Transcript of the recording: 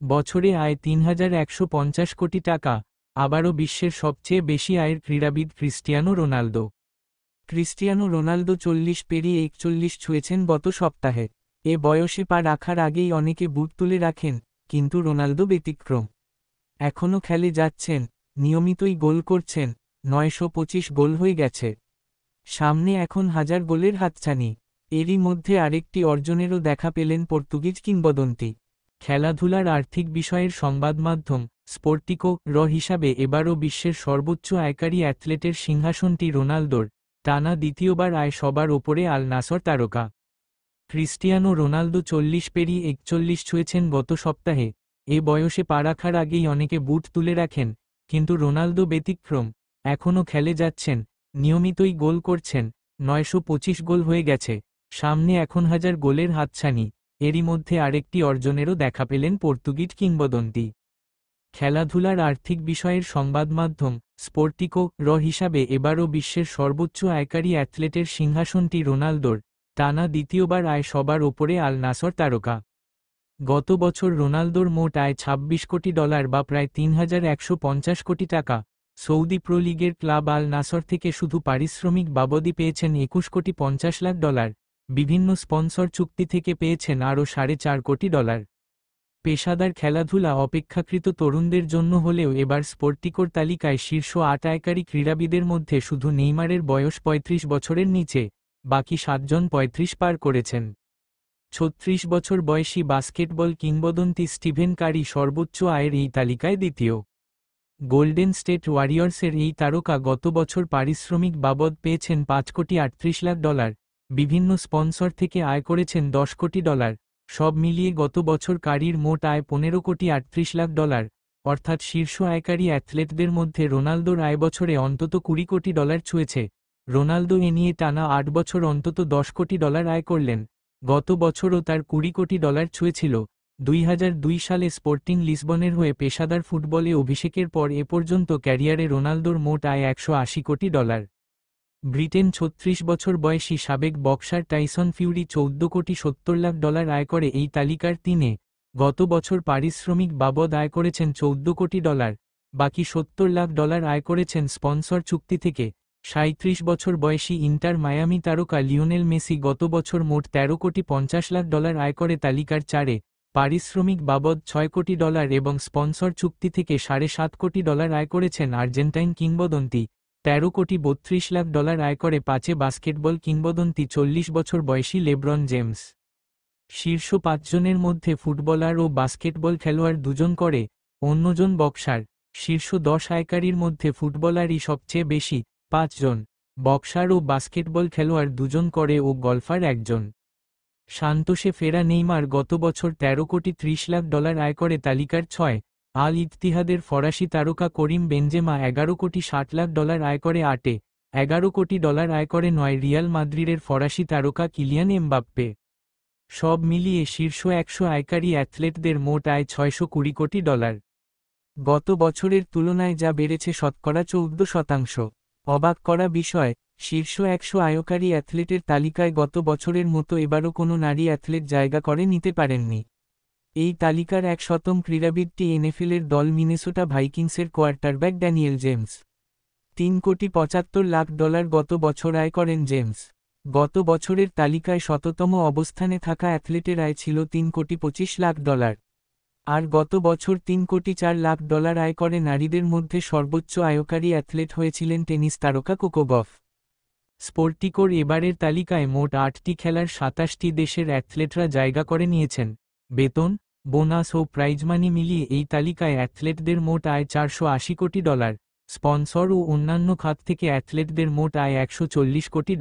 বছরে আয় ৩,১৫০ কোটি টাকা। আবারও বিশ্বের সবচেয়ে বেশি আয়ের ক্রীড়াবিদ ক্রিস্টিয়ানো রোনালদো। ক্রিস্টিয়ানো রোনালদো 40 পেরিয়ে 41 ছুঁয়েছেন গত সপ্তাহে। এ বয়সে পা রাখার আগেই অনেকে বুট তুলে রাখেন, কিন্তু রোনালদো ব্যতিক্রম। এখনও খেলে যাচ্ছেন, নিয়মিতই গোল করছেন, ৯২৫ গোল হয়ে গেছে। সামনে এখন ১০০০ গোলের হাতছানি। এরই মধ্যে আরেকটি অর্জনেরও দেখা পেলেন পর্তুগিজ কিংবদন্তি। খেলাধুলার আর্থিক বিষয়ের সংবাদমাধ্যম স্পোর্টিকো হিসাবে এবারও বিশ্বের সর্বোচ্চ আয়কারী অ্যাথলেটের সিংহাসনটি রোনালদোর, টানা দ্বিতীয়বার আয় সবার ওপরে আল নাসর তারকা। ক্রিস্টিয়ানো রোনালদো 40 পেরিয়ে 41 ছুঁয়েছেন গত সপ্তাহে। এ বয়সে পা রাখার আগেই অনেকে বুট তুলে রাখেন, কিন্তু রোনালদো ব্যতিক্রম। এখনও খেলে যাচ্ছেন, নিয়মিতই গোল করছেন, ৯২৫ গোল হয়ে গেছে। সামনে এখন ১০০০ গোলের হাতছানি। এরই মধ্যে আরেকটি অর্জনেরও দেখা পেলেন পর্তুগিজ কিংবদন্তি। খেলাধুলার আর্থিক বিষয়ের সংবাদমাধ্যম স্পোর্টিকো হিসাবে এবারও বিশ্বের সর্বোচ্চ আয়কারী অ্যাথলেটের সিংহাসনটি রোনালদোর, টানা দ্বিতীয়বার আয় সবার ওপরে আল নাসর তারকা। গত বছর রোনালদোর মোট আয় $২৬ কোটি বা প্রায় ৩,১৫০ কোটি টাকা। সৌদি প্রো লিগের ক্লাব আল নাসর থেকে শুধু পারিশ্রমিক বাবদই পেয়েছেন $২১ কোটি ৫০ লাখ। বিভিন্ন স্পন্সর চুক্তি থেকে পেয়েছেন আরও $৪.৫ কোটি। পেশাদার খেলাধুলা অপেক্ষাকৃত তরুণদের জন্য হলেও এবার স্পোর্টিকোর তালিকায় শীর্ষ ৮ আয়কারী ক্রীড়াবিদের মধ্যে শুধু নেইমারের বয়স ৩৫ বছরের নিচে, বাকি ৭ জন ৩৫ পার করেছেন। ৩৬ বছর বয়সী বাস্কেটবল কিংবদন্তি স্টিভেন কারি সর্বোচ্চ আয়ের এই তালিকায় দ্বিতীয়। গোল্ডেন স্টেট ওয়ারিয়র্সের এই তারকা গত বছর পারিশ্রমিক বাবদ পেয়েছেন $৫ কোটি ৩৮ লাখ। বিভিন্ন স্পন্সর থেকে আয় করেছেন $১০ কোটি। সব মিলিয়ে গত বছর কারির মোট আয় $১৫ কোটি ৩৮ লাখ। অর্থাৎ শীর্ষ আয়কারী অ্যাথলেটদের মধ্যে রোনালদোর আয় বছরে অন্তত $২০ কোটি ছুঁয়েছে। রোনালদো এ নিয়ে টানা ৮ বছর অন্তত $১০ কোটি আয় করলেন। গত বছরও তার $২০ কোটি ছুঁয়েছিল। ২০০২ সালে স্পোর্টিং লিসবনের হয়ে পেশাদার ফুটবলে অভিষেকের পর এ পর্যন্ত ক্যারিয়ারে রোনালদোর মোট আয় $১৮০ কোটি। ব্রিটেন ৩৬ বছর বয়সী সাবেক বক্সার টাইসন ফিউরি $১৪ কোটি ৭০ লাখ আয় করে এই তালিকার ৩-এ। গত বছর পারিশ্রমিক বাবদ আয় করেছেন $১৪ কোটি। বাকি $৭০ লাখ আয় করেছেন স্পন্সর চুক্তি থেকে। ৩৭ বছর বয়সী ইন্টার মায়ামি তারকা লিওনেল মেসি গত বছর মোট $১৩ কোটি ৫০ লাখ আয় করে তালিকার ৪-এ। পারিশ্রমিক বাবদ $৬ কোটি এবং স্পন্সর চুক্তি থেকে $৭.৫ কোটি আয় করেছেন আর্জেন্টাইন কিংবদন্তি। $১৩ কোটি ৩২ লাখ আয় করে ৫-এ বাস্কেটবল কিংবদন্তি ৪০ বছর বয়সী লেব্রন জেমস। শীর্ষ ৫ জনের মধ্যে ফুটবলার ও বাস্কেটবল খেলোয়াড় ২ জন করে, অন্যজন বক্সার। শীর্ষ ১০ আয়কারীর মধ্যে ফুটবলারই সবচেয়ে বেশি, ৫ জন। বক্সার ও বাস্কেটবল খেলোয়াড় ২ জন করে ও গলফার ১ জন। সান্তোসে ফেরা নেইমার গত বছর $১৩ কোটি ৩০ লাখ আয় করে তালিকার ৬। আল ইত্তিহাদের ফরাসি তারকা করিম বেনজেমা $১১ কোটি ৬০ লাখ আয় করে ৮-এ। $১১ কোটি আয় করে ৯ রিয়াল মাদ্রিদের ফরাসি তারকা কিলিয়ান এমবাপ্পে। সব মিলিয়ে শীর্ষ ১০০ আয়কারী অ্যাথলেটদের মোট আয় $৬২০ কোটি। গত বছরের তুলনায় যা বেড়েছে শতকরা ১৪%। অবাক করা বিষয়, শীর্ষ ১০০ আয়কারী অ্যাথলেটের তালিকায় গত বছরের মতো এবারও কোনো নারী অ্যাথলেট জায়গা করে নিতে পারেননি। এই তালিকার ১০০তম ক্রীড়াবিদটি এনএফএলের দল মিনেসোটা ভাইকিংসের কোয়ার্টারব্যাক ড্যানিয়েল জেমস। $৩ কোটি ৭৫ লাখ গত বছর আয় করেন জেমস। গত বছরের তালিকায় ১০০তম অবস্থানে থাকা অ্যাথলেটের আয় ছিল $৩ কোটি ২৫ লাখ। আর গত বছর $৩ কোটি ৪ লাখ আয় করে নারীদের মধ্যে সর্বোচ্চ আয়কারী অ্যাথলেট হয়েছিলেন টেনিস তারকা কোকো গফ। স্পোর্টিকোর এবারের তালিকায় মোট ৮টি খেলার ২৭টি দেশের অ্যাথলেটরা জায়গা করে নিয়েছেন। বেতন, বোনাস ও প্রাইজমানি মিলিয়ে এই তালিকায় অ্যাথলেটদের মোট আয় $৪৮০ কোটি। স্পন্সর ও অন্যান্য খাত থেকে অ্যাথলেটদের মোট আয় $১৪০ কোটি।